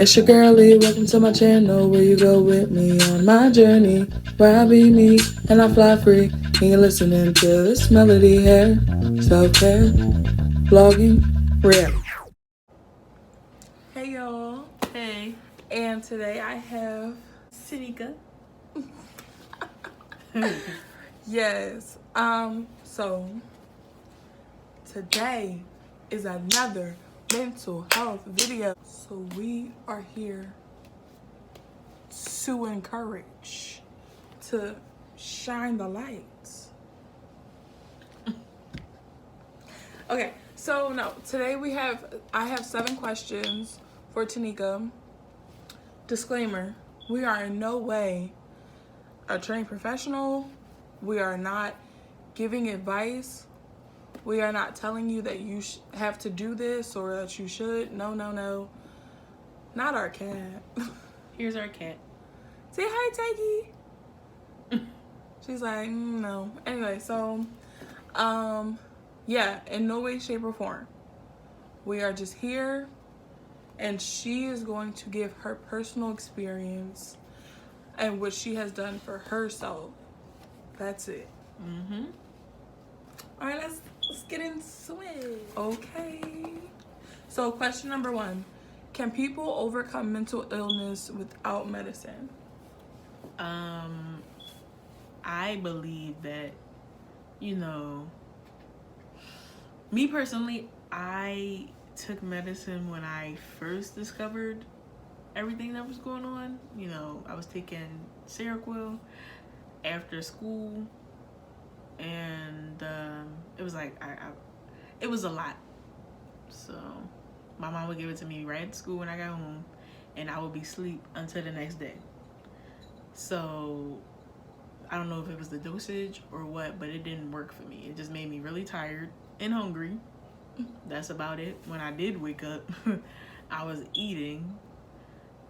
It's your girlie, welcome to my channel where you go with me on my journey. Where I be me and I fly free. And you're listening to this melody here. Self-care, vlogging, real. Hey y'all. Hey, And today I have Taneka. yes. So today is another mental health video. So we are here to encourage, to shine the lights. Okay, so no, today I have 7 questions for Taneka. Disclaimer, we are in no way a trained professional. We are not giving advice. We are not telling you that you have to do this or that you should. No, no, no. Not our cat. Here's our cat. Say hi, Taggy. She's like, no. Anyway, so, yeah, in no way, shape, or form. We are just here, and she is going to give her personal experience and what she has done for herself. That's it. Mm-hmm. All right, let's get into it. Okay. So, question number 1: can people overcome mental illness without medicine? I believe that, me personally, I took medicine when I first discovered everything that was going on. I was taking Seroquel after school, and it was like it was a lot. So my mom would give it to me right at school when I got home, and I would be asleep until the next day. So I don't know if it was the dosage or what, but it didn't work for me. It just made me really tired and hungry. That's about it. When I did wake up, I was eating.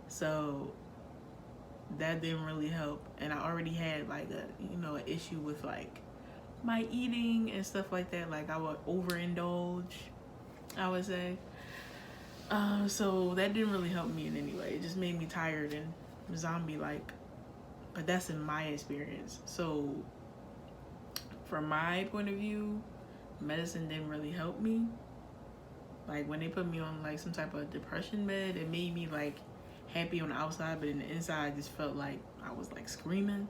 So that didn't really help. And I already had like an issue with like my eating and stuff like that. Like I would overindulge, I would say. So that didn't really help me in any way. It just made me tired and zombie-like. But that's in my experience. So from my point of view, medicine didn't really help me. Like when they put me on like some type of depression med, it made me like happy on the outside, but in the inside I just felt like I was like screaming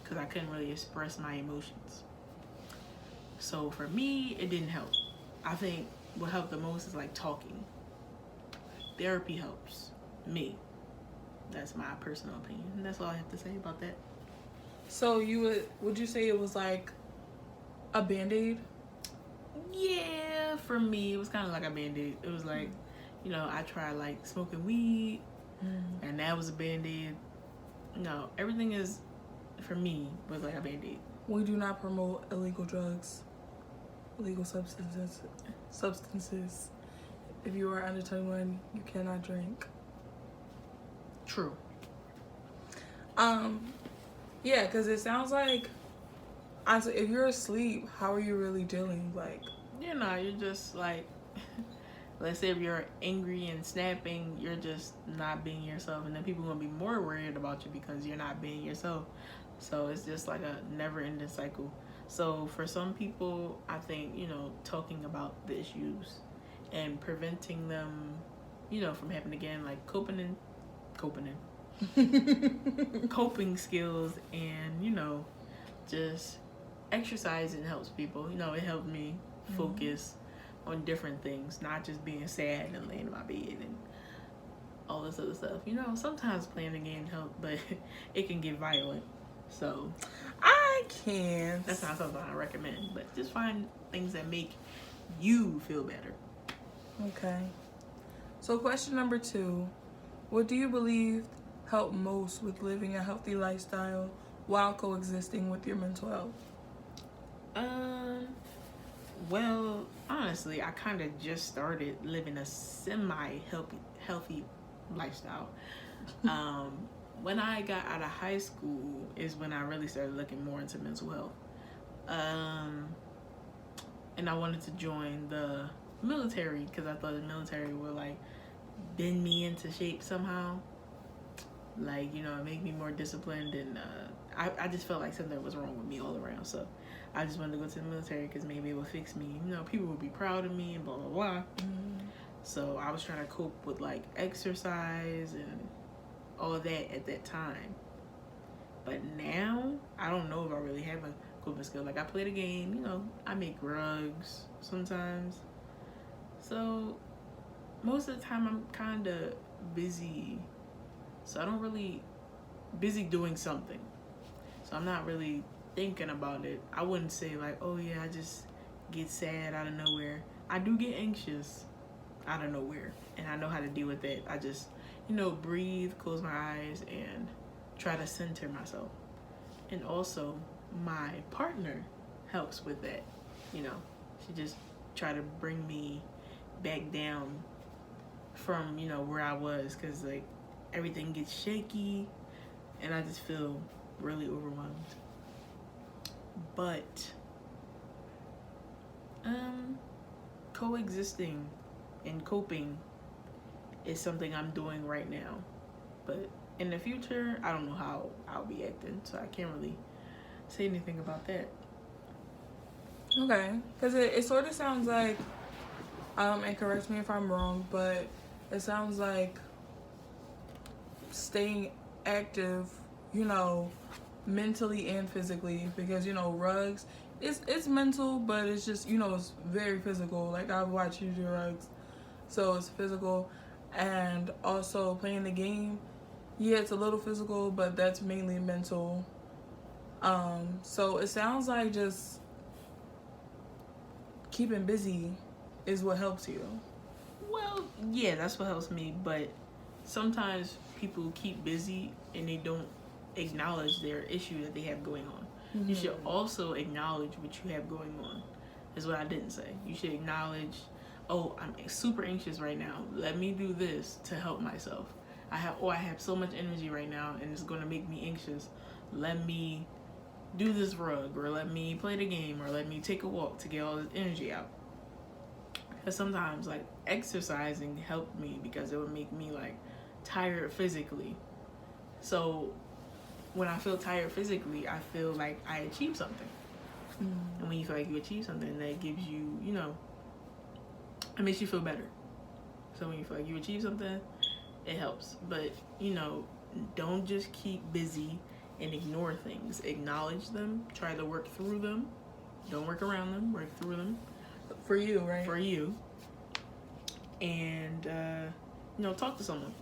because I couldn't really express my emotions. So for me, it didn't help. I think what helped the most is like talking. Therapy helps me. That's my personal opinion. And that's all I have to say about that. So would you say it was like a Band-Aid? Yeah, for me, it was kind of like a Band-Aid. It was like, I tried like smoking weed, and that was a Band-Aid. No, everything is, for me, was like a Band-Aid. We do not promote illegal drugs, illegal substances. If you are under 21, you cannot drink. True. Yeah, because it sounds like, honestly, if you're asleep, how are you really dealing? Like, You're just like, let's say if you're angry and snapping, you're just not being yourself, and then people are going to be more worried about you because you're not being yourself. So it's just like a never-ending cycle. So for some people, I think, talking about the issues and preventing them, from happening again, like coping skills, and just exercising helps people. It helped me focus on different things, not just being sad and laying in my bed and all this other stuff. Sometimes playing the game helps, but it can get violent. So I can't. That's not something I recommend, but just find things that make you feel better. Okay. So question number 2, what do you believe helped most with living a healthy lifestyle while coexisting with your mental health? Well, honestly, I kind of just started living a semi-healthy lifestyle. When I got out of high school is when I really started looking more into mental health. And I wanted to join the military because I thought the military would like bend me into shape somehow. Like, make me more disciplined. And I just felt like something was wrong with me all around. So I just wanted to go to the military because maybe it would fix me. People would be proud of me and blah, blah, blah. So I was trying to cope with, like, exercise and all of that at that time. But now, I don't know if I really have a coping skill. Like, I play the game, I make rugs sometimes. So most of the time I'm kind of busy. So I don't really busy doing something. So I'm not really thinking about it. I wouldn't say like, oh yeah, I just get sad out of nowhere. I do get anxious out of nowhere, and I know how to deal with that. I just, breathe, close my eyes, and try to center myself. And also, my partner helps with that. She just try to bring me back down from, where I was, because, like, everything gets shaky, and I just feel really overwhelmed. But, coexisting and coping is something I'm doing right now. But in the future, I don't know how I'll be acting, so I can't really say anything about that. Okay, because it sort of sounds like, and correct me if I'm wrong, but it sounds like staying active, mentally and physically, because, rugs, it's mental, but it's just, it's very physical. Like, I've watched you do rugs, so it's physical. And also playing the game, yeah, it's a little physical, but that's mainly mental. So it sounds like just keeping busy is what helps you. Well, yeah, that's what helps me, but sometimes people keep busy and they don't acknowledge their issue that they have going on. Mm-hmm. You should also acknowledge what you have going on, is what I didn't say. You should acknowledge, oh, I'm super anxious right now. Let me do this to help myself. I have so much energy right now and it's going to make me anxious. Let me do this rug, or let me play the game, or let me take a walk to get all this energy out. Because sometimes, like, exercising helped me because it would make me, like, tired physically. So when I feel tired physically, I feel like I achieved something. And when you feel like you achieve something, that gives you, it makes you feel better. So when you feel like you achieve something, it helps. But, don't just keep busy and ignore things. Acknowledge them. Try to work through them. Don't work around them. Work through them. For you, right? For you. And, talk to someone.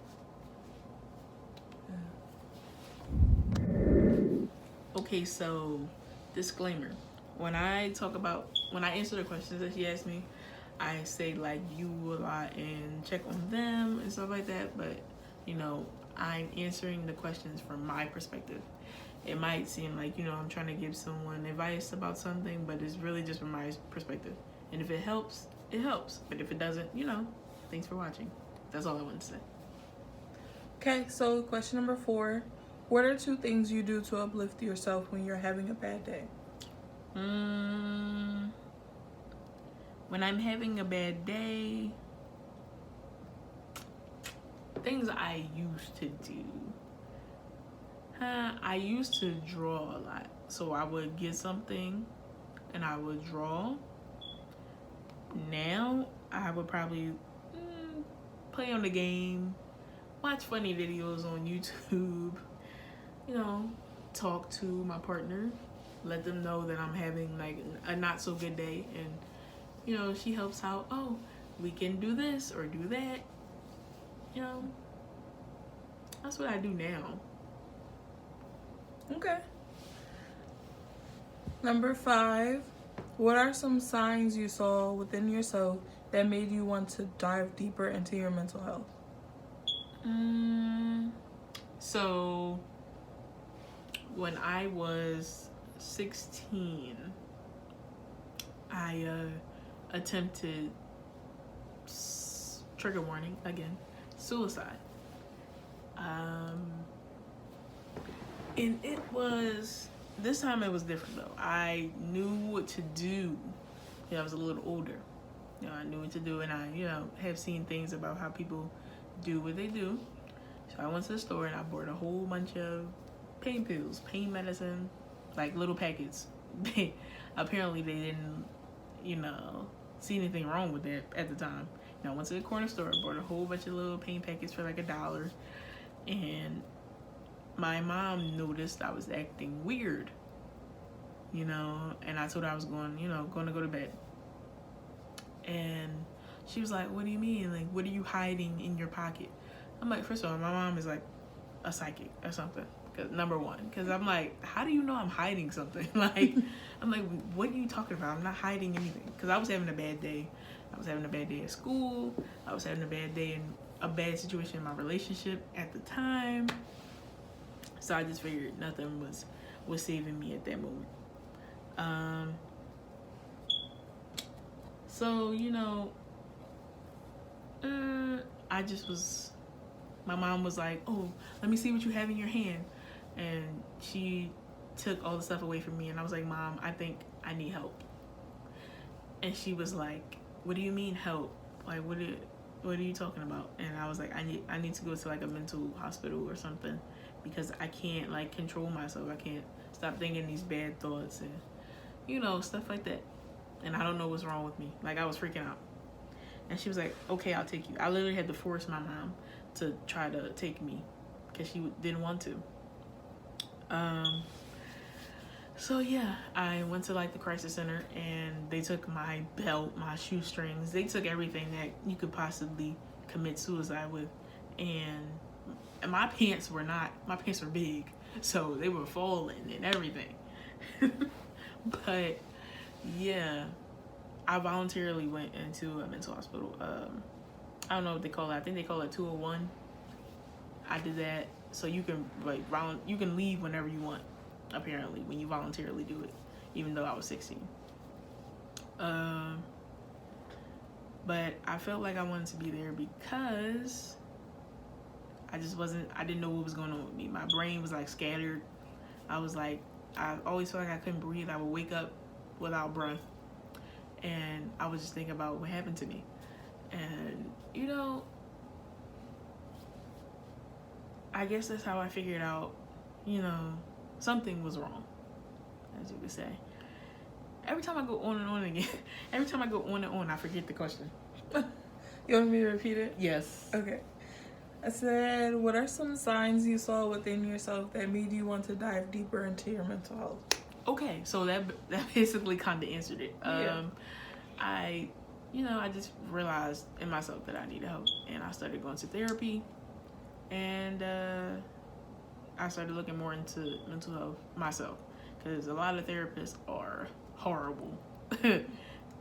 Okay, so, disclaimer. When I answer the questions that she asked me, I say, like, you a lot and check on them and stuff like that. But, I'm answering the questions from my perspective. It might seem like, I'm trying to give someone advice about something, but it's really just from my perspective. And if it helps, it helps. But if it doesn't, thanks for watching. That's all I wanted to say. Okay, so question number 4. What are 2 things you do to uplift yourself when you're having a bad day? When I'm having a bad day, things I used to do. I used to draw a lot. So I would get something and I would draw. Now I would probably play on the game, watch funny videos on YouTube, talk to my partner, let them know that I'm having like a not so good day, and she helps out. Oh, we can do this or do that. That's what I do now. Okay. Number 5. What are some signs you saw within yourself that made you want to dive deeper into your mental health? So, when I was 16, I attempted, trigger warning again, suicide. And this time it was different though. I knew what to do. I was a little older. I knew what to do, and I, have seen things about how people do what they do. So I went to the store and I bought a whole bunch of pain pills, pain medicine, like little packets. Apparently they didn't, see anything wrong with that at the time. I went to the corner store, bought a whole bunch of little pain packets for like $1, and my mom noticed I was acting weird, and I told her I was going to go to bed. And she was like, "What do you mean? Like, what are you hiding in your pocket?" I'm like, first of all, my mom is like a psychic or something. Number one, because I'm like, how do you know I'm hiding something? Like, I'm like, what are you talking about? I'm not hiding anything. Because I was having a bad day. I was having a bad day at school. I was having a bad day in a bad situation in my relationship at the time. So I just figured nothing was saving me at that moment. So, I just was, my mom was like, "Oh, let me see what you have in your hand." And she took all the stuff away from me, and I was like, "Mom, I think I need help." And she was like, "What do you mean help? Like, what are you talking about?" And I was like, I need to go to like a mental hospital or something, because I can't like control myself. I can't stop thinking these bad thoughts and stuff like that. And I don't know what's wrong with me. Like, I was freaking out. And she was like, "Okay, I'll take you." I literally had to force my mom to try to take me because she didn't want to. So yeah, I went to like the crisis center, and they took my belt, my shoestrings. They took everything that you could possibly commit suicide with. And my pants were big, so they were falling and everything. But yeah, I voluntarily went into a mental hospital. I don't know what they call it. I think they call it 201. I did that. So you can you can leave whenever you want, apparently, when you voluntarily do it, even though I was 16. But I felt like I wanted to be there because I didn't know what was going on with me. My brain was like scattered. I always felt like I couldn't breathe. I would wake up without breath. And I was just thinking about what happened to me. And, I guess that's how I figured out, something was wrong, as you could say. Every time I go on and on again, I forget the question. You want me to repeat it? Yes. Okay. I said, what are some signs you saw within yourself that made you want to dive deeper into your mental health? Okay, so that basically kind of answered it. Yeah. I just realized in myself that I needed help, and I started going to therapy, and I started looking more into mental health myself, because a lot of therapists are horrible.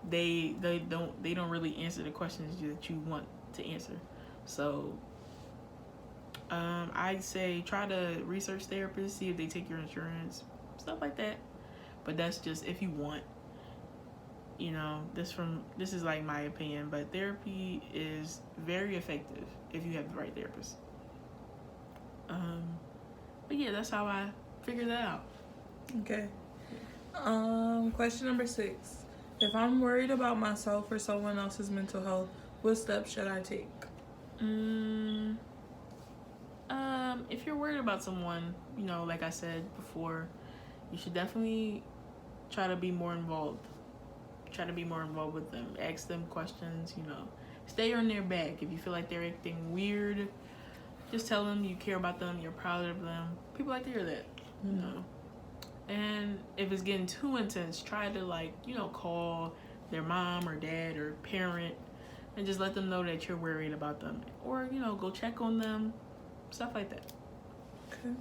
they don't really answer the questions that you want to answer. So I'd say try to research therapists, see if they take your insurance, stuff like that. But that's just if you want. This is like my opinion, but therapy is very effective if you have the right therapist. But yeah, that's how I figured that out. Okay. Question number 6. If I'm worried about myself or someone else's mental health, what steps should I take? If you're worried about someone, like I said before, you should definitely try to be more involved. Try to be more involved with them. Ask them questions, Stay on their back. If you feel like they're acting weird, just tell them you care about them, you're proud of them. People like to hear that, And if it's getting too intense, try to call their mom or dad or parent and just let them know that you're worried about them. Or, go check on them, stuff like that. Okay.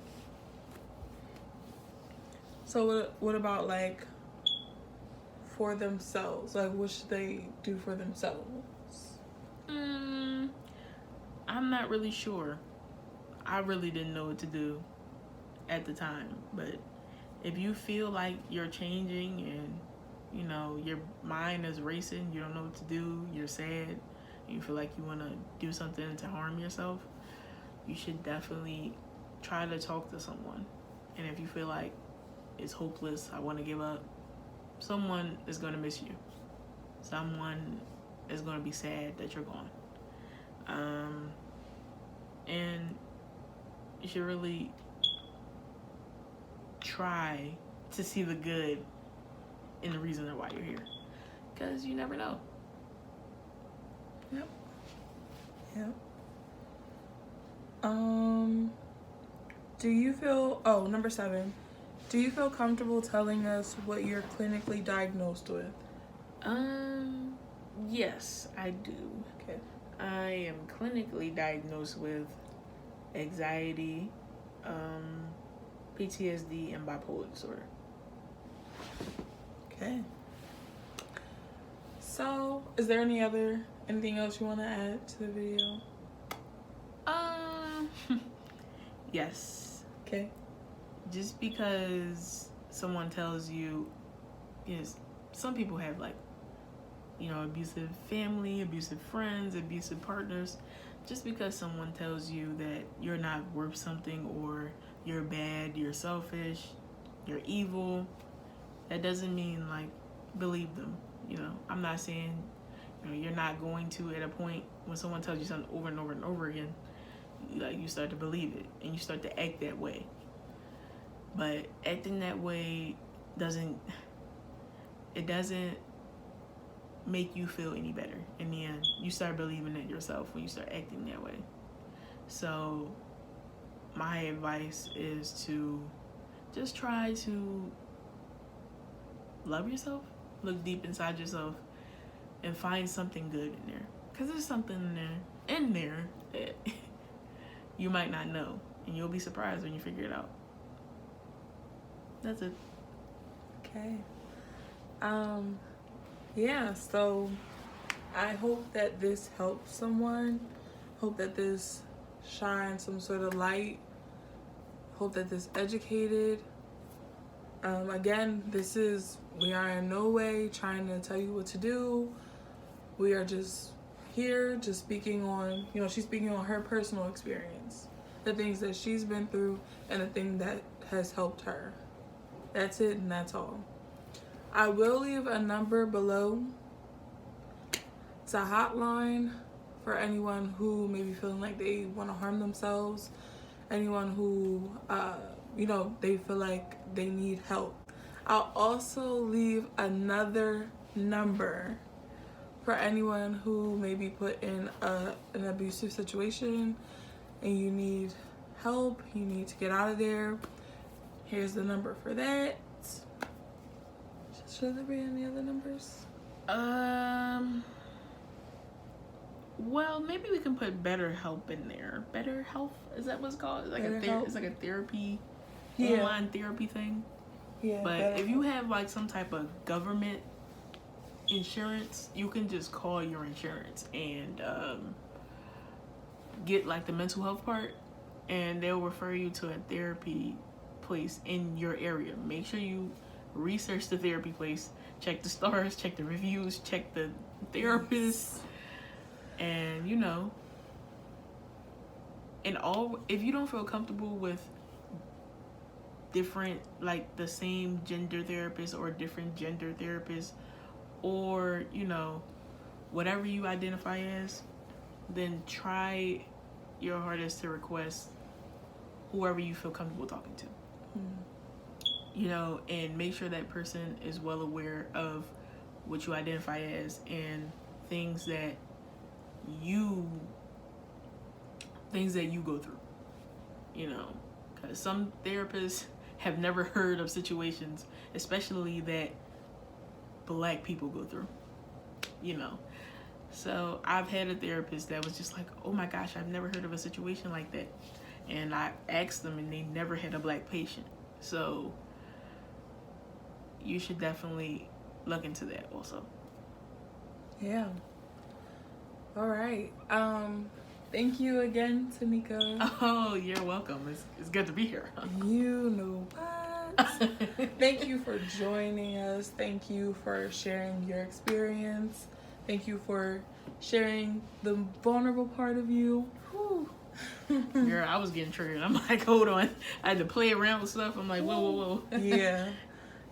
So what about for themselves? What should they do for themselves? I'm not really sure. I really didn't know what to do at the time. But if you feel like you're changing and, your mind is racing, you don't know what to do, you're sad, and you feel like you want to do something to harm yourself, you should definitely try to talk to someone. And if you feel like it's hopeless, I want to give up, someone is going to miss you. Someone is going to be sad that you're gone. And you should really try to see the good in the reason why you're here. Because you never know. Yep. Yep. Do you feel, number 7. Do you feel comfortable telling us what you're clinically diagnosed with? Yes, I do. Okay. I am clinically diagnosed with anxiety, PTSD, and bipolar disorder. Okay. So, is there anything else you want to add to the video? Yes. Okay. Just because someone tells you, yes, some people have like, abusive family, abusive friends, abusive partners. Just because someone tells you that you're not worth something, or you're bad, you're selfish, you're evil, that doesn't mean like believe them. I'm not saying you're not going to, at a point when someone tells you something over and over and over again, you start to believe it and you start to act that way. But acting that way doesn't make you feel any better. In the end, you start believing it yourself when you start acting that way. So my advice is to just try to love yourself, look deep inside yourself, and find something good in there. Because there's something in there that you might not know, and you'll be surprised when you figure it out. That's it. Okay. Yeah, so I hope that this helps someone. Hope that this shines some sort of light. Hope that this educated. Again, we are in no way trying to tell you what to do. We are just here, just speaking on, she's speaking on her personal experience, the things that she's been through, and the thing that has helped her. That's it, and that's all. I will leave a number below. It's a hotline for anyone who may be feeling like they want to harm themselves, anyone who, they feel like they need help. I'll also leave another number for anyone who may be put in an abusive situation and you need help, you need to get out of there. Here's the number for that. Should there be any other numbers? Well, maybe we can put Better Help in there. Better Health, is that what it's called? It's like it's like a therapy, online therapy thing. Yeah. But if you have like some type of government insurance, you can just call your insurance and get like the mental health part, and they'll refer you to a therapy place in your area. Make sure you research the therapy place, check the stars, check the reviews, check the therapists, and if you don't feel comfortable with different, like the same gender therapist or different gender therapists, or whatever you identify as, then try your hardest to request whoever you feel comfortable talking to. And make sure that person is well aware of what you identify as and things that you go through. Because some therapists have never heard of situations, especially that Black people go through. So I've had a therapist that was just like, oh my gosh, I've never heard of a situation like that. And I asked them and they never had a Black patient. So you should definitely look into that also. Yeah. All right. Thank you again, Taneka. Oh, you're welcome. It's good to be here. You know what? Thank you for joining us. Thank you for sharing your experience. Thank you for sharing the vulnerable part of you. Girl, I was getting triggered. I'm like, hold on. I had to play around with stuff. I'm like, whoa.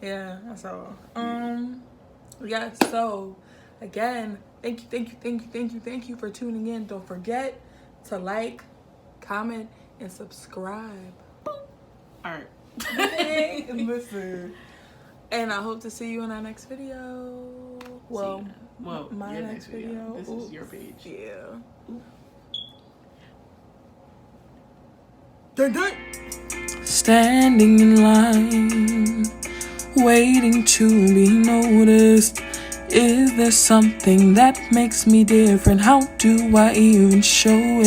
Yeah, that's all. Yeah, so again, thank you for tuning in. Don't forget to like, comment, and subscribe. Alright. Listen. And I hope to see you in our next video. Well, my next video. This is your page. Yeah. Dun, dun. Standing in line, waiting to be noticed. Is there something that makes me different? How do I even show it?